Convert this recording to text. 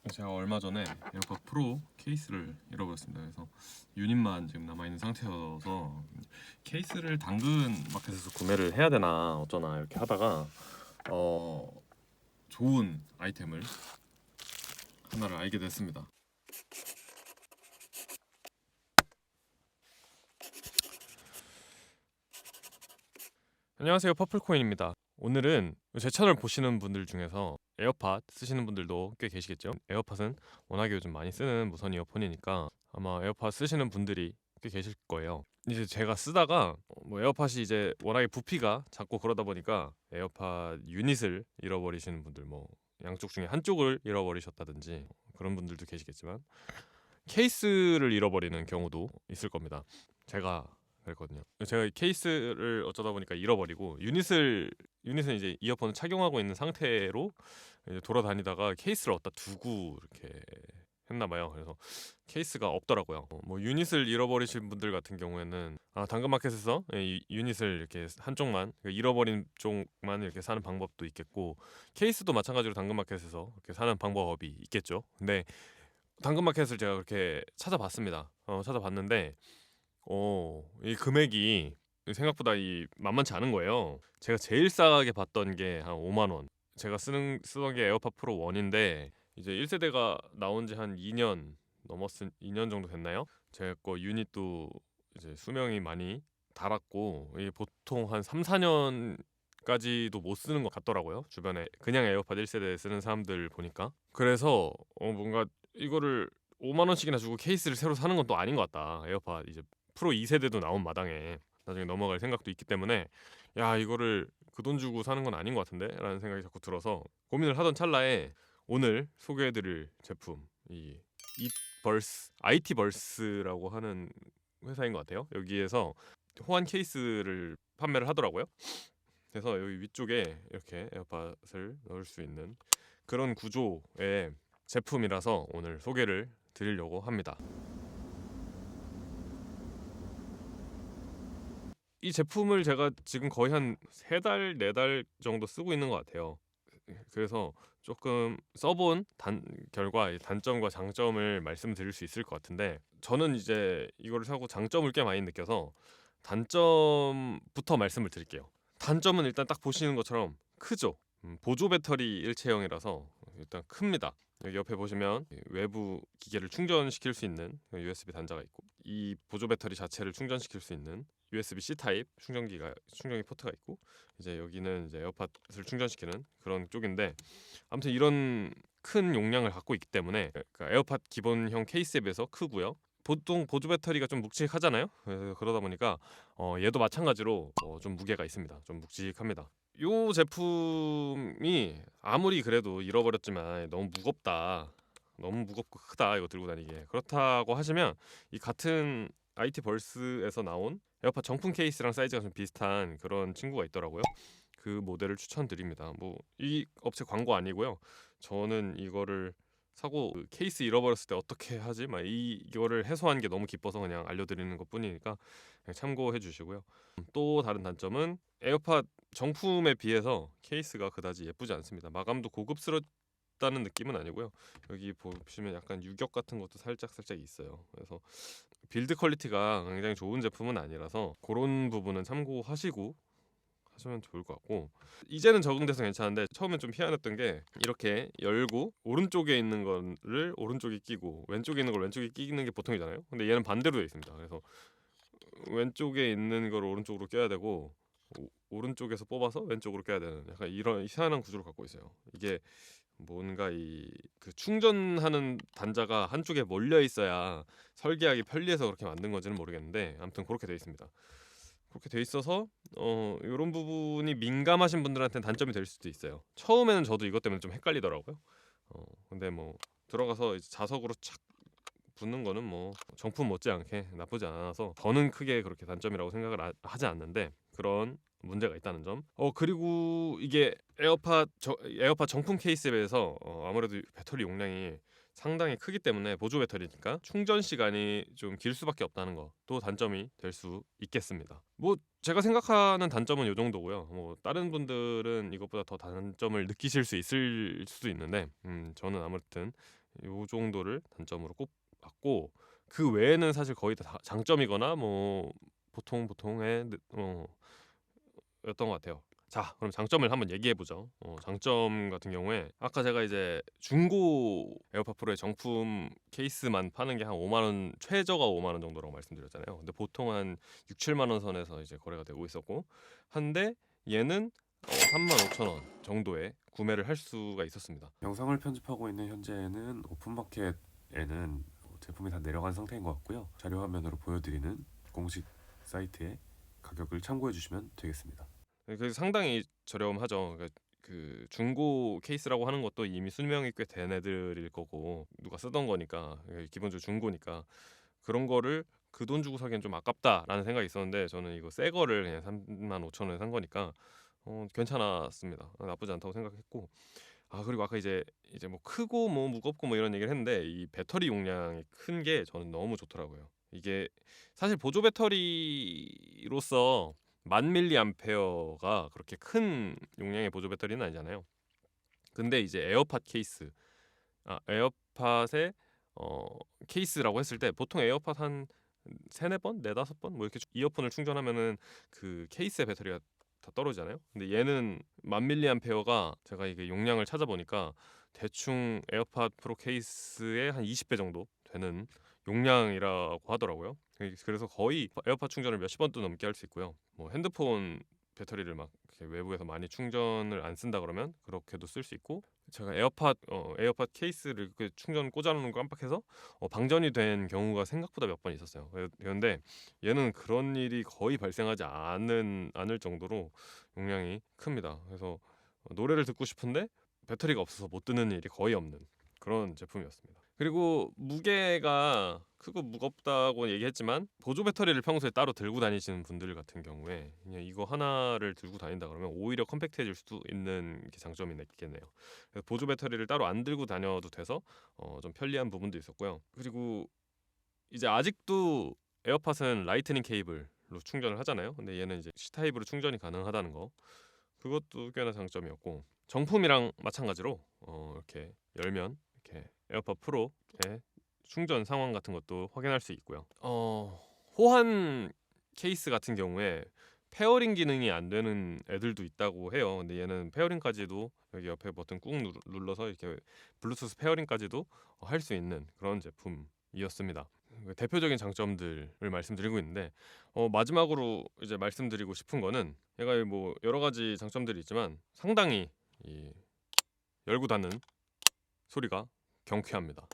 제가 얼마 전에 에어팟 프로 케이스를 잃어버렸습니다. 그래서 유닛만 지금 남아있는 상태여서 케이스를 당근 마켓에서 구매를 해야 되나 어쩌나 이렇게 하다가 좋은 아이템을 하나를 알게 됐습니다. 안녕하세요, 퍼플코인입니다. 오늘은 제 채널 보시는 분들 중에서 에어팟 쓰시는 분들도 꽤 계시겠죠. 에어팟은 워낙에 요즘 많이 쓰는 무선 이어폰이니까 아마 에어팟 쓰시는 분들이 꽤 계실 거예요. 이제 제가 쓰다가 뭐 에어팟이 이제 워낙에 부피가 작고 그러다 보니까 에어팟 유닛을 잃어버리시는 분들, 뭐 양쪽 중에 한쪽을 잃어버리셨다든지 그런 분들도 계시겠지만 케이스를 잃어버리는 경우도 있을 겁니다. 제가 그랬거든요. 제가 이 케이스를 어쩌다 보니까 잃어버리고 유닛은 이제 이어폰을 착용하고 있는 상태로 이제 돌아다니다가 케이스를 어디다 두고 이렇게 했나 봐요. 그래서 케이스가 없더라고요. 뭐 유닛을 잃어버리신 분들 같은 경우에는 당근마켓에서 이 유닛을 이렇게 한쪽만, 그러니까 잃어버린 쪽만 이렇게 사는 방법도 있겠고, 케이스도 마찬가지로 당근마켓에서 이렇게 사는 방법이 있겠죠. 근데 당근마켓을 제가 그렇게 찾아봤습니다. 찾아봤는데 이 금액이 생각보다 만만치 않은 거예요. 제가 제일 싸게 봤던 게 한 5만 원. 제가 쓰던 게 에어팟 프로 1인데 이제 1세대가 나온 지 한 2년 정도 됐나요? 제 거 유닛도 이제 수명이 많이 닳았고, 이게 보통 한 3, 4년까지도 못 쓰는 것 같더라고요. 주변에 그냥 에어팟 1세대 쓰는 사람들 보니까. 그래서 뭔가 이거를 5만 원씩이나 주고 케이스를 새로 사는 건 또 아닌 것 같다. 에어팟 이제 프로 2세대도 나온 마당에 나중에 넘어갈 생각도 있기 때문에, 야, 이거를 그 돈 주고 사는 건 아닌 것 같은데 라는 생각이 자꾸 들어서 고민을 하던 찰나에 오늘 소개해드릴 제품, 이 이버스, IT버스라고 하는 회사인 것 같아요. 여기에서 호환 케이스를 판매를 하더라고요. 그래서 여기 위쪽에 이렇게 에어팟을 넣을 수 있는 그런 구조의 제품이라서 오늘 소개를 드리려고 합니다. 이 제품을 제가 지금 거의 한 3달, 4달 정도 쓰고 있는 것 같아요. 그래서 조금 써본 결과 단점과 장점을 말씀드릴 수 있을 것 같은데, 저는 이제 이거를 사고 장점을 꽤 많이 느껴서 단점부터 말씀을 드릴게요. 단점은 일단 딱 보시는 것처럼 크죠. 보조 배터리 일체형이라서 일단 큽니다. 여기 옆에 보시면 외부 기계를 충전시킬 수 있는 USB 단자가 있고, 이 보조 배터리 자체를 충전시킬 수 있는 USB-C 타입 충전기 포트가 있고, 이제 여기는 이제 에어팟을 충전시키는 그런 쪽인데, 아무튼 이런 큰 용량을 갖고 있기 때문에, 그러니까 에어팟 기본형 케이스에 비해서 크고요. 보통 보조 배터리가 좀 묵직하잖아요. 그러다 보니까 얘도 마찬가지로 좀 무게가 있습니다. 좀 묵직합니다. 이 제품이 아무리 그래도 잃어버렸지만 너무 무겁다, 너무 무겁고 크다, 이거 들고 다니기에, 그렇다고 하시면 이 같은 IT 벌스에서 나온 에어팟 정품 케이스랑 사이즈가 좀 비슷한 그런 친구가 있더라고요. 그 모델을 추천드립니다. 뭐 이 업체 광고 아니고요. 저는 이거를 사고 그 케이스 잃어버렸을 때 어떻게 하지? 막 이거를 해소한 게 너무 기뻐서 그냥 알려드리는 것뿐이니까 그냥 참고해 주시고요. 또 다른 단점은 에어팟 정품에 비해서 케이스가 그다지 예쁘지 않습니다. 마감도 고급스럽다는 느낌은 아니고요. 여기 보시면 약간 유격 같은 것도 살짝 있어요. 그래서 빌드 퀄리티가 굉장히 좋은 제품은 아니라서 그런 부분은 참고하시고 하시면 좋을 것 같고, 이제는 적응돼서 괜찮은데 처음엔 좀 희한했던 게, 이렇게 열고 오른쪽에 있는 거를 오른쪽에 끼고 왼쪽에 있는 걸 왼쪽에 끼는 게 보통이잖아요. 근데 얘는 반대로 되어 있습니다. 그래서 왼쪽에 있는 걸 오른쪽으로 껴야 되고, 오른쪽에서 뽑아서 왼쪽으로 껴야 되는 약간 이런 희한한 구조를 갖고 있어요. 이게 뭔가 그 충전하는 단자가 한쪽에 몰려 있어야 설계하기 편리해서 그렇게 만든 건지는 모르겠는데, 아무튼 그렇게 되어 있습니다. 그렇게 돼 있어서 이런 부분이 민감하신 분들한테는 단점이 될 수도 있어요. 처음에는 저도 이것 때문에 좀 헷갈리더라고요. 근데 뭐 들어가서 이제 자석으로 착 붙는 거는 뭐 정품 못지않게 나쁘지 않아서 저는 크게 그렇게 단점이라고 생각을 하지 않는데, 그런 문제가 있다는 점. 그리고 이게 에어팟 정품 케이스에 비해서 아무래도 배터리 용량이 상당히 크기 때문에 보조 배터리니까 충전 시간이 좀 길 수밖에 없다는 것도 단점이 될 수 있겠습니다. 뭐 제가 생각하는 단점은 요 정도고요. 뭐 다른 분들은 이것보다 더 단점을 느끼실 수 있을 수도 있는데 저는 아무튼 요 정도를 단점으로 꼽았고, 그 외에는 사실 거의 다 장점이거나 뭐 보통의 였던 것 같아요. 자, 그럼 장점을 한번 얘기해 보죠. 장점 같은 경우에 아까 제가 이제 중고 에어팟 프로의 정품 케이스만 파는 게 한 5만 원, 최저가 5만 원 정도라고 말씀드렸잖아요. 근데 보통 한 6, 7만 원 선에서 이제 거래가 되고 있었고, 한데 얘는 3만 5천 원 정도에 구매를 할 수가 있었습니다. 영상을 편집하고 있는 현재에는 오픈마켓에는 제품이 다 내려간 상태인 것 같고요. 자료 화면으로 보여드리는 공식 사이트의 가격을 참고해 주시면 되겠습니다. 그래서 상당히 저렴하죠. 그 중고 케이스라고 하는 것도 이미 수명이 꽤 된 애들일 거고 누가 쓰던 거니까 기본적으로 중고니까 그런 거를 그 돈 주고 사기엔 좀 아깝다라는 생각이 있었는데, 저는 이거 새 거를 그냥 3만 5천 원에 산 거니까 괜찮았습니다. 나쁘지 않다고 생각했고, 그리고 아까 이제 뭐 크고 뭐 무겁고 뭐 이런 얘기를 했는데 이 배터리 용량이 큰 게 저는 너무 좋더라고요. 이게 사실 보조 배터리로서 1000mAh가 그렇게 큰 용량의 보조 배터리는 아니잖아요. 근데 이제 에어팟의 케이스라고 했을 때 보통 에어팟 한 세네 번, 네다섯 번 뭐 이렇게 이어폰을 충전하면은 그 케이스의 배터리가 다 떨어지잖아요. 근데 얘는 1000mAh가 제가 이게 용량을 찾아보니까 대충 에어팟 프로 케이스의 한 20배 정도 되는 용량이라고 하더라고요. 그래서 거의 에어팟 충전을 몇십 번도 넘게 할 수 있고요. 뭐 핸드폰 배터리를 막 이렇게 외부에서 많이 충전을 안 쓴다 그러면 그렇게도 쓸 수 있고, 제가 에어팟 케이스를 그 충전 꽂아놓는 거 깜빡해서 방전이 된 경우가 생각보다 몇 번 있었어요. 그런데 얘는 그런 일이 거의 발생하지 않을 정도로 용량이 큽니다. 그래서 노래를 듣고 싶은데 배터리가 없어서 못 듣는 일이 거의 없는 그런 제품이었습니다. 그리고 무게가 크고 무겁다고 얘기했지만 보조 배터리를 평소에 따로 들고 다니시는 분들 같은 경우에 그냥 이거 하나를 들고 다닌다 그러면 오히려 컴팩트해질 수도 있는 게 장점이 있겠네요. 그래서 보조 배터리를 따로 안 들고 다녀도 돼서 좀 편리한 부분도 있었고요. 그리고 이제 아직도 에어팟은 라이트닝 케이블로 충전을 하잖아요. 근데 얘는 이제 C 타입으로 충전이 가능하다는 거, 그것도 꽤나 장점이었고, 정품이랑 마찬가지로 이렇게 열면 이렇게 에어팟 프로의 충전 상황 같은 것도 확인할 수 있고요. 호환 케이스 같은 경우에 페어링 기능이 안 되는 애들도 있다고 해요. 근데 얘는 페어링까지도 여기 옆에 버튼 꾹 눌러서 이렇게 블루투스 페어링까지도 할 수 있는 그런 제품이었습니다. 대표적인 장점들을 말씀드리고 있는데, 마지막으로 이제 말씀드리고 싶은 거는 얘가 뭐 여러 가지 장점들이 있지만 상당히 이 열고 닫는 소리가 경쾌합니다.